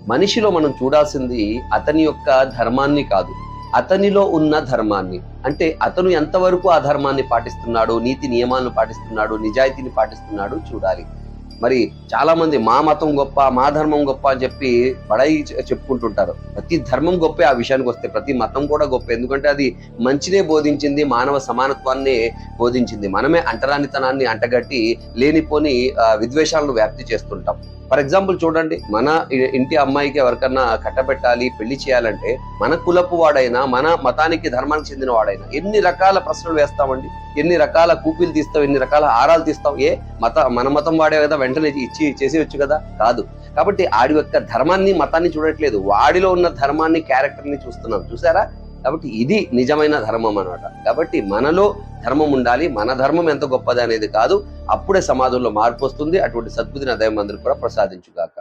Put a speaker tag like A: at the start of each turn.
A: మనిషిలో మనం చూడాల్సింది అతని యొక్క ధర్మాన్ని కాదు, అతనిలో ఉన్న ధర్మాన్ని. అంటే అతను ఎంతవరకు ఆ ధర్మాన్ని పాటిస్తున్నాడు, నీతి నియమాలను పాటిస్తున్నాడు, నిజాయితీని పాటిస్తున్నాడు చూడాలి. మరి చాలా మంది మా మతం గొప్ప, మా ధర్మం గొప్ప అని చెప్పి బడాయి చెప్పుకుంటుంటారు. ప్రతి ధర్మం గొప్పే ఆ విషయానికి వస్తే, ప్రతి మతం కూడా గొప్ప. ఎందుకంటే అది మంచినే బోధించింది, మానవ సమానత్వాన్ని బోధించింది. మనమే అంటరానితనాన్ని అంటగట్టి లేనిపోని విద్వేషాలను వ్యాప్తి చేస్తుంటాం. ఫర్ ఎగ్జాంపుల్ చూడండి, మన ఇంటి అమ్మాయికి ఎవరికన్నా కట్టబెట్టాలి, పెళ్లి చేయాలంటే మన కులపు వాడైనా, మన మతానికి ధర్మానికి చెందిన వాడైనా ఎన్ని రకాల ప్రశ్నలు వేస్తామండి, ఎన్ని రకాల కూపీలు తీస్తాం, ఎన్ని రకాల ఆరాలు తీస్తాం. మన మతం వాడే కదా, వెంటనే ఇచ్చి చేసేయచ్చు కదా? కాదు. కాబట్టి ఆడి యొక్క ధర్మాన్ని, మతాన్ని చూడట్లేదు, వాడిలో ఉన్న ధర్మాన్ని, క్యారెక్టర్ని చూస్తున్నాం. చూసారా? కాబట్టి ఇది నిజమైన ధర్మం అన్నమాట. కాబట్టి మనలో ధర్మం ఉండాలి, మన ధర్మం ఎంత గొప్పది అనేది కాదు. అప్పుడే సమాజంలో మార్పు వస్తుంది. అటువంటి సద్బుద్ధిని దైవం అందరికీ కూడా ప్రసాదించుగాక.